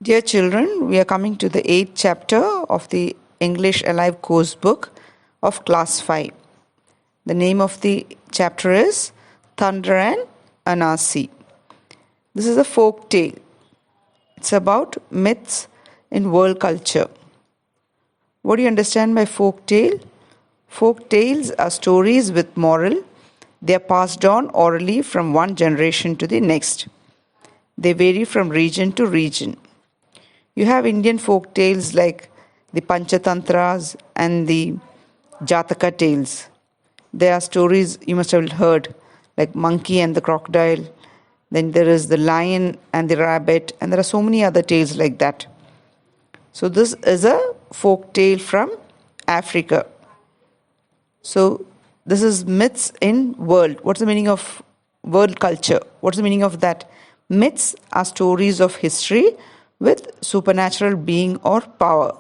Dear children, we are coming to the 8th chapter of the English Alive course book of class 5. The name of the chapter is Thunder and Anansi. This is a folk tale. It's about myths in world culture. What do you understand by folk tale? Folk tales are stories with moral. They are passed on orally from one generation to the next. They vary from region to region. You have Indian folk tales like the Panchatantras and the Jataka tales. There are stories you must have heard like Monkey and the Crocodile. Then there is the Lion and the Rabbit, and there are so many other tales like that. So this is a folk tale from Africa. So this is myths in world. What's the meaning of world culture? What's the meaning of that? Myths are stories of history with supernatural being or power.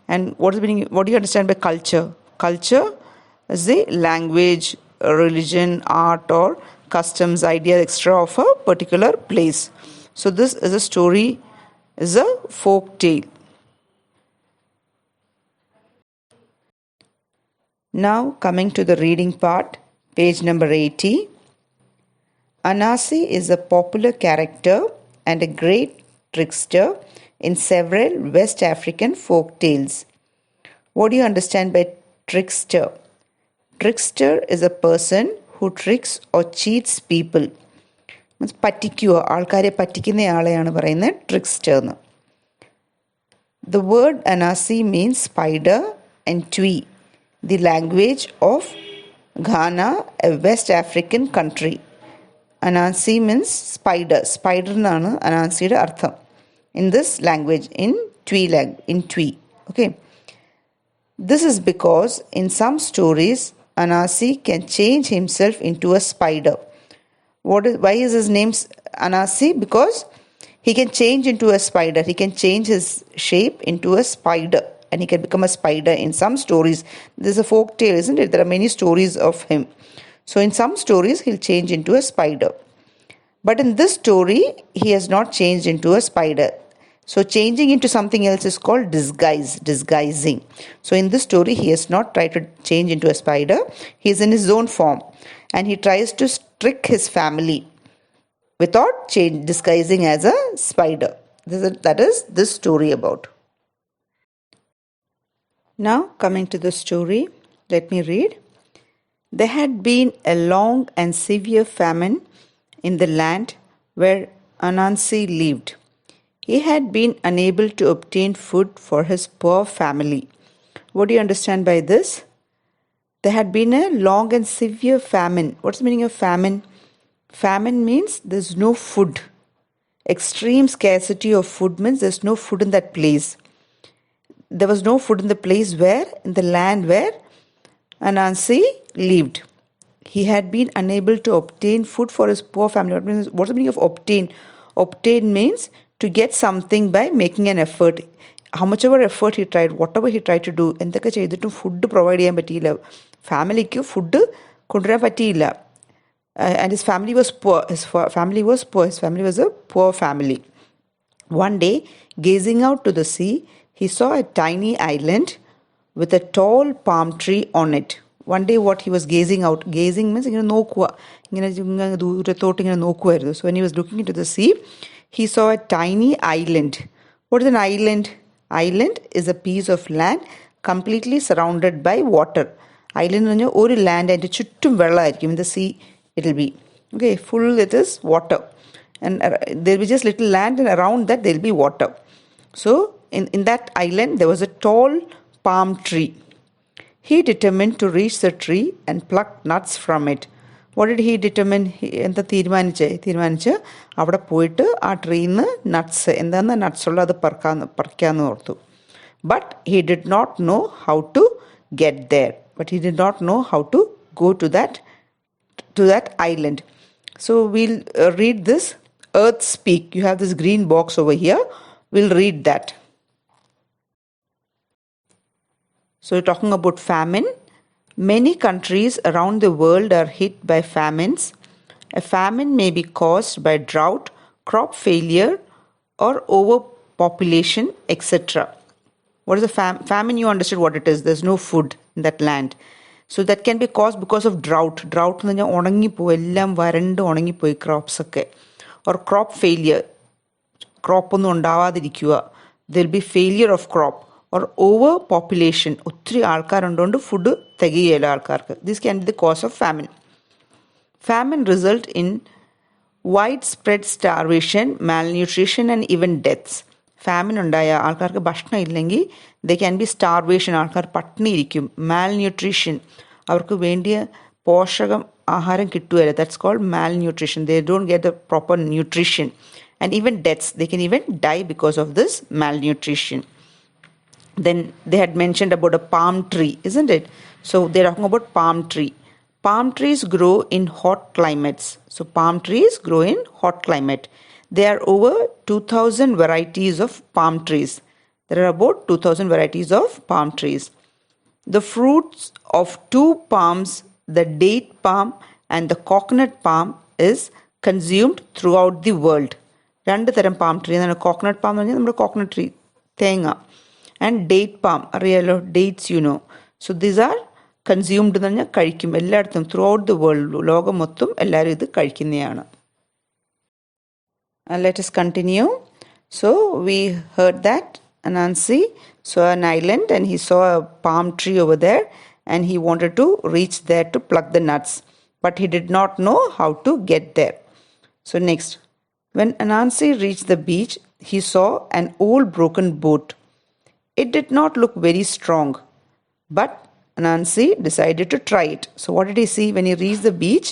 And what is the meaning? What do you understand by culture? Culture is the language, religion, art, or customs, ideas, etc. of a particular place. So this is a story, is a folk tale. Now coming to the reading part, page number 80. Anansi is a popular character and a great trickster in several West African folk tales. What do you understand by trickster? Trickster is a person who tricks or cheats people. പറ്റിക്കുക, ആൾക്കാരെ പറ്റിക്കുന്നയാളെയാണ് പറയുന്നത് trickster എന്ന്. The word Anansi means spider and Twi, the language of Ghana, a West African country. Anansi means spider. Spider എന്നാണ് അനാൻസിയുടെ അർത്ഥം. In this language, in Twi. Okay. This is because in some stories, Anansi can change himself into a spider. Why is his name Anansi? Because he can change into a spider. He can change his shape into a spider. And he can become a spider in some stories. This is a folk tale, isn't it? There are many stories of him. So in some stories, he'll change into a spider. But in this story, he has not changed into a spider. So changing into something else is called disguising. So in this story, he has not tried to change into a spider. He is in his own form. And he tries to trick his family without disguising as a spider. That is this story about. Now coming to the story, let me read. There had been a long and severe famine in the land where Anansi lived. He had been unable to obtain food for his poor family. What do you understand by this? There had been a long and severe famine. What's the meaning of famine? Famine means there's no food. Extreme scarcity of food means there's no food in that place. There was no food in the place in the land where Anansi lived. He had been unable to obtain food for his poor family. What's the meaning of obtain? Obtain means to get something by making an effort. How much ever effort he tried, whatever he tried to do, എന്തൊക്കെ ചെയ്തിട്ടും food provide ചെയ്യാൻ പറ്റിയില്ല. ഫാമിലിക്ക് food കൊണ്ടുവരാൻ പറ്റിയില്ല. And his family was poor. His family was a poor family. One day, gazing out to the sea, he saw a tiny island with a tall palm tree on it. One day what he was gazing out. Gazing means ഇങ്ങനെ നോക്കുക. ഇങ്ങനെ ദൂരത്തോട്ട് ഇങ്ങനെ നോക്കുമായിരുന്നു. So when he was looking into the sea, he saw a tiny island. What is an island? Island is a piece of land completely surrounded by water. Island എന്ന് പറഞ്ഞാൽ ഒരു land അതിൻ്റെ ചുറ്റും വെള്ളമായിരിക്കും. In the sea it will be. Okay, full it is water. And there will be just little land and around that there will be water. So in that island there was a tall palm tree. He determined to reach the tree and pluck nuts from it. What did he determine? എന്താ തീരുമാനിച്ച് അവിടെ പോയിട്ട് ആ ട്രീയിൽ നിന്ന് nuts എന്താണെന്ന് നട്ട്സുള്ള അത് പറിക്കാമെന്ന് ഓർത്തു. But he did not know how to get there. But he did not know how to go to that island. So we'll read this Earth Speak. You have this green box over here. We'll read that. So we're talking about famine. Many countries around the world are hit by famines. A famine may be caused by drought, crop failure, or overpopulation, etc. What is a famine? You understood what it is. There's no food in that land. So that can be caused because of drought. Drought എന്ന് പറഞ്ഞാൽ ഉണങ്ങിപ്പോയി, എല്ലാം വരണ്ട് ഉണങ്ങിപ്പോയി crops ഒക്കെ. Or crop failure. Crop ഒന്നും ഉണ്ടാവാതിരിക്കുക. There'll be failure of crop. Or overpopulation. ഒത്തിരി ആൾക്കാരുണ്ടോണ്ട് food തികയില്ല ആൾക്കാർക്ക്. This can be the cause of famine. Famine result in widespread starvation, malnutrition and even deaths. Famine ഉണ്ടായ ആൾക്കാർക്ക് ഭക്ഷണം ഇല്ലെങ്കിൽ ദേ ക്യാൻ ബി സ്റ്റാർവേഷൻ, ആൾക്കാർ പട്ടിണി ഇരിക്കും. മാൽന്യൂട്രീഷൻ, അവർക്ക് വേണ്ടിയ പോഷകം ആഹാരം കിട്ടുകയില്ല. That's called malnutrition. They don't get the proper nutrition. And even deaths, they can even die because of this malnutrition. Then they had mentioned about a palm tree, isn't it? So they're talking about palm tree. Palm trees grow in hot climates. So palm trees grow in hot climate. There are over 2000 varieties of palm trees. There are about 2000 varieties of palm trees. The fruits of two palms, the date palm and the coconut palm, is consumed throughout the world. രണ്ട് തരം palm tree എന്നാണ്. Coconut palm എന്ന് പറഞ്ഞാൽ നമ്മുടെ coconut tree, തേങ്ങ. And date palm, അറിയാലോ, dates you know. So these are consumed എന്ന് പറഞ്ഞാൽ കഴിക്കും എല്ലായിടത്തും, ത്രൂ ഔട്ട് ദി വേൾഡ്, ലോകം മൊത്തം എല്ലാവരും ഇത് കഴിക്കുന്നതാണ്. Let us continue. So we heard that Anansi saw an island and he saw a palm tree over there and he wanted to reach there to pluck the nuts, but he did not know how to get there. So next, when Anansi reached the beach, he saw an old broken boat. It did not look very strong, but Anansi decided to try it. So what did he see when he reached the beach?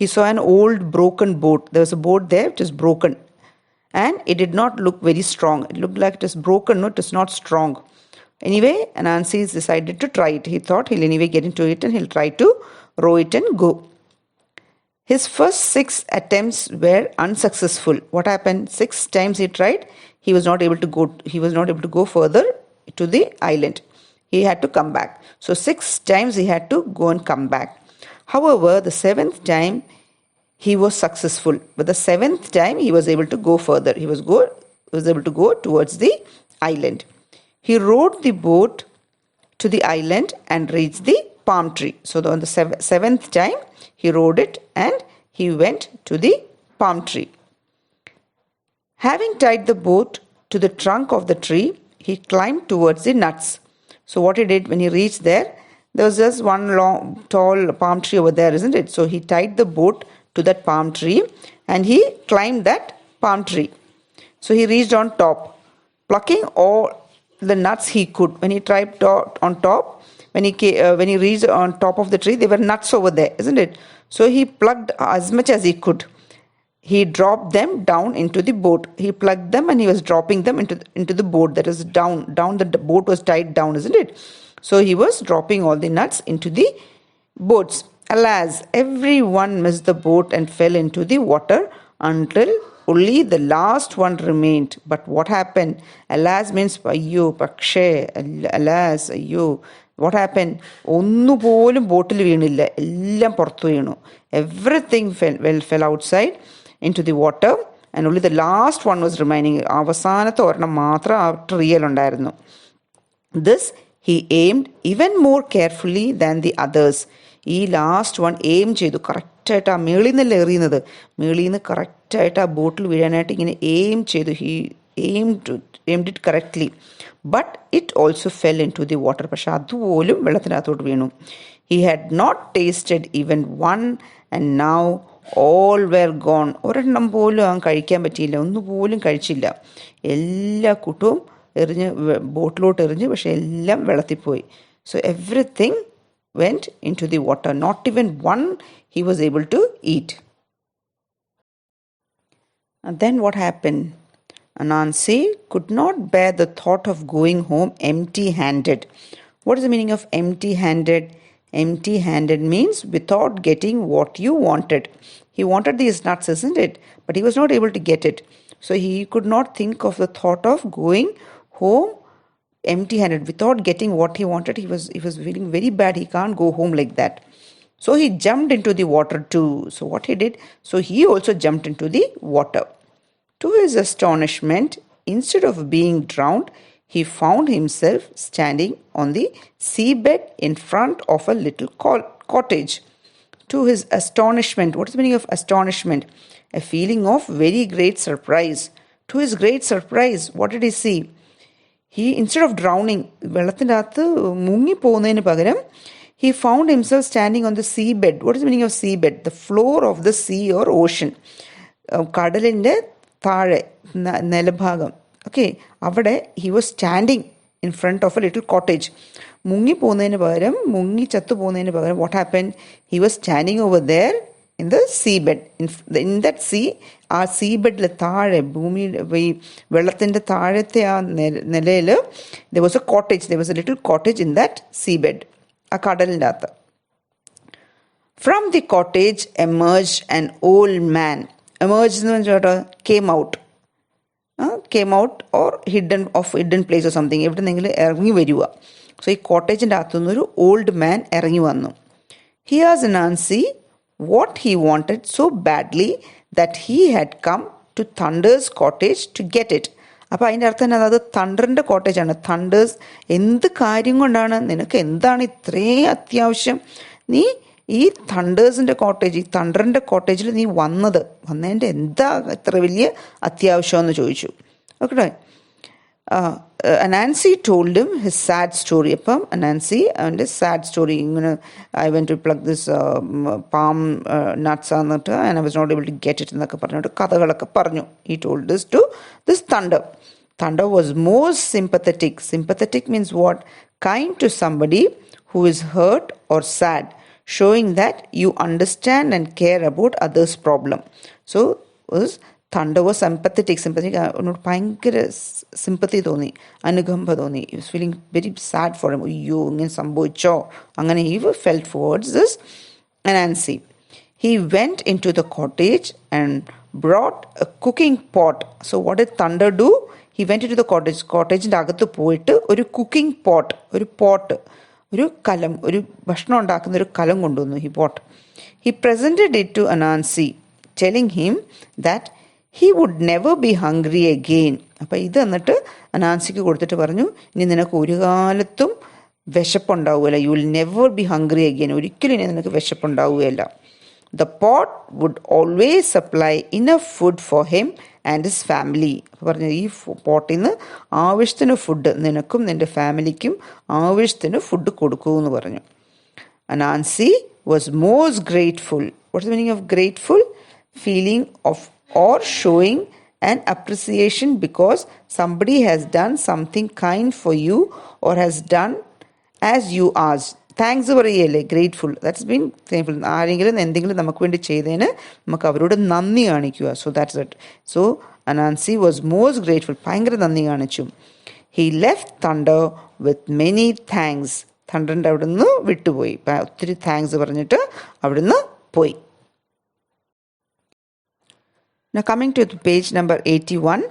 He saw an old broken boat. There was a boat there which is broken. And it did not look very strong. It looked like it was broken, no, it was not strong. Anyway, Anansi decided to try it. He thought he'll anyway get into it and he'll try to row it and go. His first 6 attempts were unsuccessful. What happened? 6 times he tried. He was not able to go further to the island. He had to come back. So 6 times he had to go and come back. However, the 7th time he was successful. But the 7th time he was able to go further. He was able to go towards the island. He rowed the boat to the island and reached the palm tree. So on the 7th time he rowed it and he went to the palm tree. Having tied the boat to the trunk of the tree, he climbed towards the nuts. So what he did when he reached there was just one long tall palm tree over there, isn't it? So he tied the boat to that palm tree and he climbed that palm tree. So he reached on top, plucking all the nuts he could. When he tried on top, when he reached on top of the tree, there were nuts over there, isn't it? So he plucked as much as he could. He dropped them down into the boat. He plucked them and he was dropping them into the boat. That is down. The boat was tied down, isn't it? So he was dropping all the nuts into the boats. Alas, everyone missed the boat and fell into the water until only the last one remained. But what happened? Alas means ayyo, pakshe, alas, ayyo. What happened? ഒന്നുപോലും ബോട്ടിൽ വീണില്ല, എല്ലാം പുറത്തു വീണു. Everything fell outside into the water and only the last one was remaining. അവസാനത്തെ ഒരെണ്ണം മാത്രം ആ ട്രീയിൽ ഉണ്ടായിരുന്നു. This he aimed even more carefully than the others. ഈ ലാസ്റ്റ് വൺ എയിം ചെയ്തു, കറക്റ്റായിട്ട് ആ മേളിൽ നിന്നല്ല എറിയുന്നത്, മേളിൽ നിന്ന് കറക്റ്റായിട്ട് ആ ബോട്ടിൽ വീഴാനായിട്ട് ഇങ്ങനെ എയിം ചെയ്തു. He aimed it correctly, but it also fell into the water. പക്ഷെ അതുപോലും വെള്ളത്തിനകത്തോട്ട് വീണു. He had not tasted even one and now all were gone. ഒരെണ്ണം പോലും അവൻ കഴിക്കാൻ പറ്റിയില്ല, ഒന്നുപോലും കഴിച്ചില്ല. എല്ലാ കൂട്ടവും എറിഞ്ഞ് ബോട്ടിലോട്ട് എറിഞ്ഞ്, പക്ഷെ എല്ലാം വെള്ളത്തിൽ പോയി. So everything went into the water. Not even one he was able to eat. And then what happened? Anansi could not bear the thought of going home empty-handed. What is the meaning of empty-handed? Empty-handed means without getting what you wanted. He wanted these nuts, isn't it? But he was not able to get it. So he could not think of the thought of going home empty-handed. Without getting what he wanted, he was feeling very bad. He can't go home like that. So he jumped into the water too. So what he did? So he also jumped into the water. To his astonishment, instead of being drowned, he found himself standing on the seabed in front of a little cottage. To his astonishment, what is the meaning of astonishment? A feeling of very great surprise. To his great surprise, what did he see? He, instead of drowning, വെള്ളത്തിൻ്റെ അകത്ത് മുങ്ങിപ്പോകുന്നതിന് പകരം, he found himself standing on the seabed. What is the meaning of seabed? The floor of the sea or ocean. കടലിൻ്റെ താഴെ നിലഭാഗം. Okay, അവിടെ he was standing in front of a little cottage. മുങ്ങിപ്പോകുന്നതിന് പകരം, ചത്തു പോകുന്നതിന് പകരം, what happened? He was standing over there in the seabed. In that sea, ആ സീബെഡിൽ താഴെ, ഭൂമി ഈ വെള്ളത്തിൻ്റെ താഴത്തെ ആ നിലയിൽ there was a cottage. There was a little cottage in that seabed. ആ കടലിൻ്റെ അകത്ത്. From the cottage emerged an old man. Emerged എന്ന് വെച്ചാൽ came out. Came out or hidden place or something. എവിടെ നിന്നെങ്കിലും ഇറങ്ങി വരിക. സോ ഈ കോട്ടേജിൻ്റെ അകത്തുനിന്നൊരു ഓൾഡ് മാൻ ഇറങ്ങി വന്നു. Here's Anansi, what he wanted so badly that he had come to Thunder's cottage to get it. അപ്പോൾ അതിൻ്റെ അർത്ഥം തന്നെ അത് തണ്ടറിൻ്റെ കോട്ടേജാണ്. തണ്ടേഴ്സ് എന്ത് കാര്യം കൊണ്ടാണ്, നിനക്ക് എന്താണ് ഇത്രയും അത്യാവശ്യം, നീ ഈ തണ്ടേഴ്സിൻ്റെ കോട്ടേജ്, ഈ തണ്ടറിൻ്റെ കോട്ടേജിൽ നീ വന്നതിൻ്റെ എന്താ ഇത്ര വലിയ അത്യാവശ്യമെന്ന് ചോദിച്ചു. Okay. Anansi told him his sad story. അപ്പം Anansi അവൻ്റെ സാഡ് സ്റ്റോറി, ഇങ്ങനെ I went to pluck this palm nuts എന്നിട്ട് and I was not able to get it എന്നൊക്കെ പറഞ്ഞിട്ട് കഥകളൊക്കെ പറഞ്ഞു. He told this to this thunder. Thunder was most sympathetic. Sympathetic means what? Kind to somebody who is hurt or sad, showing that you understand and care about others' problem. So Thunder was sympathetic. അവനോട് ഭയങ്കര sympathy തോന്നി, അനുകമ്പ തോന്നി. He was feeling very sad for him. അയ്യോ, ഇങ്ങനെ സംഭവിച്ചോ, അങ്ങനെ he felt towards this Anansi. He went into the cottage and brought a cooking pot. So what did Thunder do? He went into the cottage. കോട്ടേജിൻ്റെ അകത്ത് പോയിട്ട് ഒരു cooking pot, ഒരു pot, ഒരു കലം, ഒരു ഭക്ഷണം ഉണ്ടാക്കുന്ന ഒരു കലം കൊണ്ടുവന്നു. He presented it to Anansi, telling him that he would never be hungry again. അപ്പോൾ ഇത് എന്നിട്ട് അനാൻസിക്ക് കൊടുത്തിട്ട് പറഞ്ഞു, ഇനി നിനക്ക് ഒരു കാലത്തും വിശപ്പുണ്ടാവുകയില്ല. You will never be hungry again. ഒരിക്കലും ഇനി നിനക്ക് വിശപ്പുണ്ടാവുകയില്ല. The pot would always supply enough food for him and his family. പറഞ്ഞു, ഈ പോട്ടിൽ നിന്ന് ആവശ്യത്തിന് ഫുഡ് നിനക്കും നിൻ്റെ ഫാമിലിക്കും ആവശ്യത്തിന് ഫുഡ് കൊടുക്കുമെന്ന് പറഞ്ഞു. Anansi was most grateful. What's the meaning of grateful? Feeling of or showing an appreciation because somebody has done something kind for you or has done as you asked. Thanks പറയല്ലേ, grateful. That's been thankful. ആരെങ്കിലും എന്തെങ്കിലും നമുക്ക് വേണ്ടി ചെയ്തതിന് നമുക്ക് അവരോട് നന്ദി കാണിക്കുക. So that's it. So Anansi was most grateful. ഭയങ്കര നന്ദി കാണിച്ചു. He left thunder with many thanks. തണ്ടറിൻ്റെ അവിടുന്ന് വിട്ടുപോയി. ഒത്തിരി താങ്ക്സ് പറഞ്ഞിട്ട് അവിടുന്ന് പോയി. Now coming to page number 81.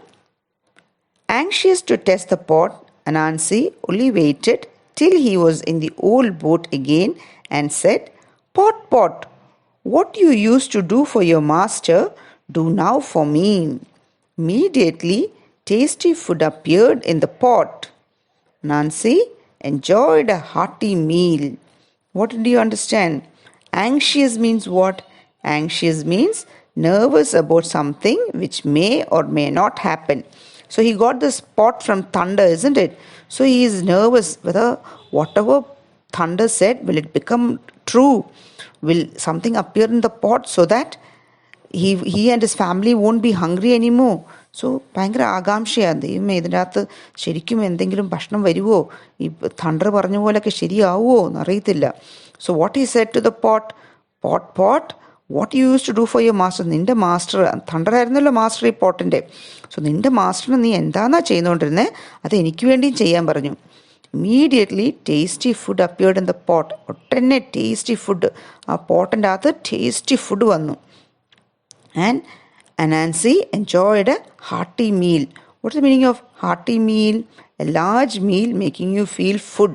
Anxious to test the pot, Anansi only waited till he was in the old boat again and said, "Pot, pot, what you used to do for your master, do now for me." Immediately, tasty food appeared in the pot. Anansi enjoyed a hearty meal. What did you understand? Anxious means what? Anxious means nervous about something which may or may not happen. So he got this pot from Thunder, isn't it? So he is nervous whether whatever Thunder said, will it become true? Will something appear in the pot so that he and his family won't be hungry anymore? So ഭയങ്കര ആകാംക്ഷയാണ്. ദൈവമേ, ഇതിൻ്റെ അകത്ത് ശരിക്കും എന്തെങ്കിലും ഭക്ഷണം വരുമോ, ഈ thunder പറഞ്ഞ പോലെയൊക്കെ ശരിയാവുമോ എന്നറിയത്തില്ല. So what he said to the pot, pot, what you used to do for your master. നിൻ്റെ മാസ്റ്റർ, തണ്ടറായിരുന്നല്ലോ മാസ്റ്റർ ഈ പോട്ടിൻ്റെ. സോ നിൻ്റെ മാസ്റ്ററിന് നീ എന്താണെന്നാ ചെയ്യുന്നുകൊണ്ടിരുന്നത്, അത് എനിക്ക് വേണ്ടിയും ചെയ്യാൻ പറഞ്ഞു. Immediately tasty food appeared in the pot. ഒട്ടന്നെ ടേസ്റ്റി ഫുഡ്, ആ പോട്ടിൻ്റെ അകത്ത് ടേസ്റ്റി ഫുഡ് വന്നു. And Anansi enjoyed a hearty meal. What's the meaning of hearty meal? A large meal making you feel full.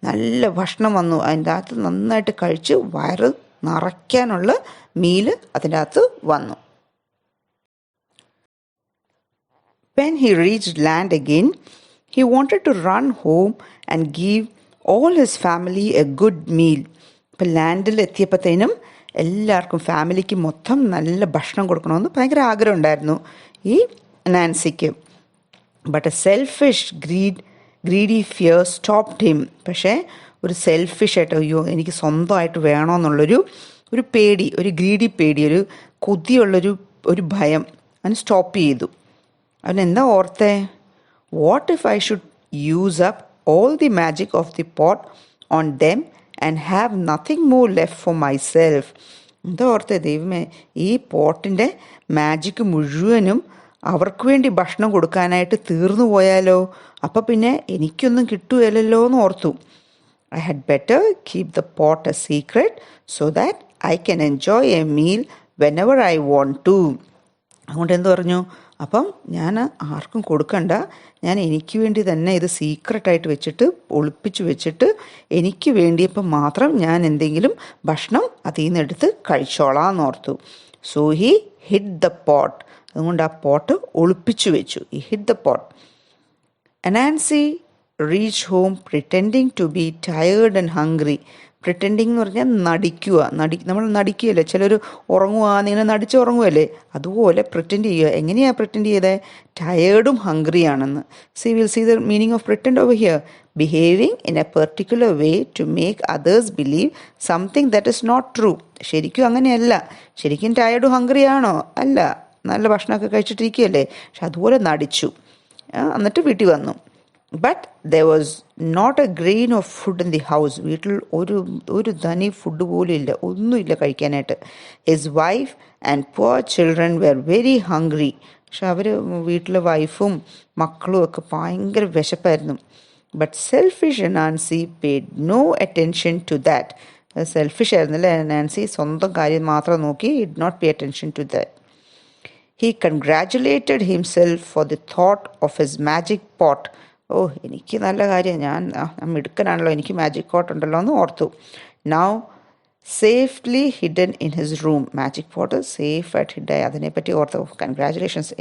നല്ല ഭക്ഷണം വന്നു, അതിൻ്റെ അകത്ത് നന്നായിട്ട് കഴിച്ച് വയറ് നിറയ്ക്കാനുള്ള മീല് അതിൻ്റെ അകത്ത് വന്നു. When he reached land again, he wanted to run home and give all his family a good meal. ഇപ്പം ലാൻഡിൽ എത്തിയപ്പോഴത്തേനും എല്ലാവർക്കും ഫാമിലിക്ക് മൊത്തം നല്ല ഭക്ഷണം കൊടുക്കണമെന്ന് ഭയങ്കര ആഗ്രഹം ഉണ്ടായിരുന്നു ഈ നാൻസിക്ക്. But a selfish greedy fear stopped him. പക്ഷേ ഒരു സെൽഫിഷായിട്ട് അയ്യോ എനിക്ക് സ്വന്തമായിട്ട് വേണമെന്നുള്ളൊരു പേടി, ഒരു ഗ്രീഡി പേടി, ഒരു കൊതിയുള്ളൊരു ഭയം അവന് സ്റ്റോപ്പ് ചെയ്തു. അവൻ എന്താ ഓർത്തേ? What if I should use up all the magic of the pot on them and have nothing more left for myself. എന്താ ഓർത്തേ? ദൈവമേ, ഈ പോട്ടിൻ്റെ മാജിക് മുഴുവനും അവർക്ക് വേണ്ടി ഭക്ഷണം കൊടുക്കാനായിട്ട് തീർന്നു പോയാലോ? അപ്പം പിന്നെ എനിക്കൊന്നും കിട്ടുകയില്ലല്ലോ എന്ന് ഓർത്തു. I had better keep the pot a secret so that I can enjoy a meal whenever I want to. അതുകൊണ്ട് എന്ത് പറഞ്ഞു? അപ്പം ഞാൻ ആർക്കും കൊടുക്കണ്ട, ഞാൻ എനിക്ക് വേണ്ടി തന്നെ ഇത് സീക്രട്ടായിട്ട് വെച്ചിട്ട് ഒളിപ്പിച്ച് വെച്ചിട്ട് എനിക്ക് വേണ്ടിയപ്പം മാത്രം ഞാൻ എന്തെങ്കിലും ഭക്ഷണം അതിൽ നിന്ന് എടുത്ത് കഴിച്ചോളാം എന്നോർത്തു. So he hid the pot. അതുകൊണ്ട് ആ പോട്ട് ഒളിപ്പിച്ചു വെച്ചു. ഈ hid the pot. Anansi reached home pretending to be tired and hungry. Pretending എന്ന് പറഞ്ഞാൽ നടിക്കുക. നമ്മൾ നടിക്കുകയല്ലേ, ചിലർ ഉറങ്ങുകയെന്നിങ്ങനെ നടിച്ച് ഉറങ്ങുകയല്ലേ, അതുപോലെ പ്രിറ്റൻഡ് ചെയ്യുക. എങ്ങനെയാണ് പ്രിറ്റൻഡ് ചെയ്തത്? ടയേർഡും ഹംഗ്രി ആണെന്ന്. Will see the meaning of pretend over here. Behaving in a particular way to make others believe something that is not true. ശരിക്കും അങ്ങനെയല്ല. ശരിക്കും ടയേർഡും ഹംഗ്രി ആണോ? അല്ല, നല്ല ഭക്ഷണമൊക്കെ കഴിച്ചിട്ടിരിക്കുകയല്ലേ. പക്ഷെ അതുപോലെ നടിച്ചു. എന്നിട്ട് വീട്ടിൽ വന്നു. But there was not a grain of food in the house. വീട്ടിൽ ഒരു ധനി ഫുഡ് പോലും ഇല്ല, ഒന്നുമില്ല കഴിക്കാനായിട്ട്. His wife and poor children were very hungry. പക്ഷെ അവർ വീട്ടിലെ വൈഫും മക്കളും ഒക്കെ ഭയങ്കര വിശപ്പായിരുന്നു. But selfish Anansi paid no attention to that. Selfish ആയിരുന്നല്ലേ നാൻസി, സ്വന്തം കാര്യം മാത്രം നോക്കി. Did not pay attention to that. He congratulated himself for the thought of his magic pot. ഓ, എനിക്ക് നല്ല കാര്യം, ഞാൻ മിടുക്കനാണല്ലോ, എനിക്ക് മാജിക് പോട്ട് ഉണ്ടല്ലോ എന്ന് ഓർത്തു. Now safely hidden in his room. Magic pot സേഫായിട്ട് ഹിഡായി. അതിനെപ്പറ്റി ഓർത്തു. കൺഗ്രാജുലേഷൻസ്,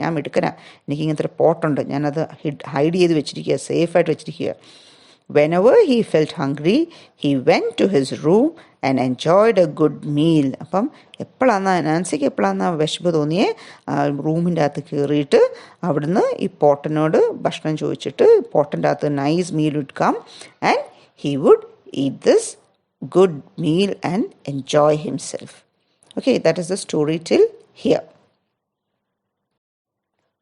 ഞാൻ മിടുക്കനാ, എനിക്ക് ഇങ്ങനത്തെ ഒരു പോട്ടുണ്ട്, ഞാനത് ഹൈഡ് ചെയ്ത് വെച്ചിരിക്കുക, സേഫായിട്ട് വെച്ചിരിക്കുക. Whenever he felt hungry, he went to his room and enjoyed a good meal. അപ്പം നാൻസിക്ക് എപ്പോഴാണ് വിശപ്പ് തോന്നിയേ? റൂമിൻ്റെ അകത്ത് കയറിയിട്ട് അവിടുന്ന് ഈ പോട്ടനോട് ഭക്ഷണം ചോദിച്ചിട്ട് പോട്ടൻ്റെ അകത്ത് nice meal would come and he would eat this good meal and enjoy himself. Okay, that is the story till here.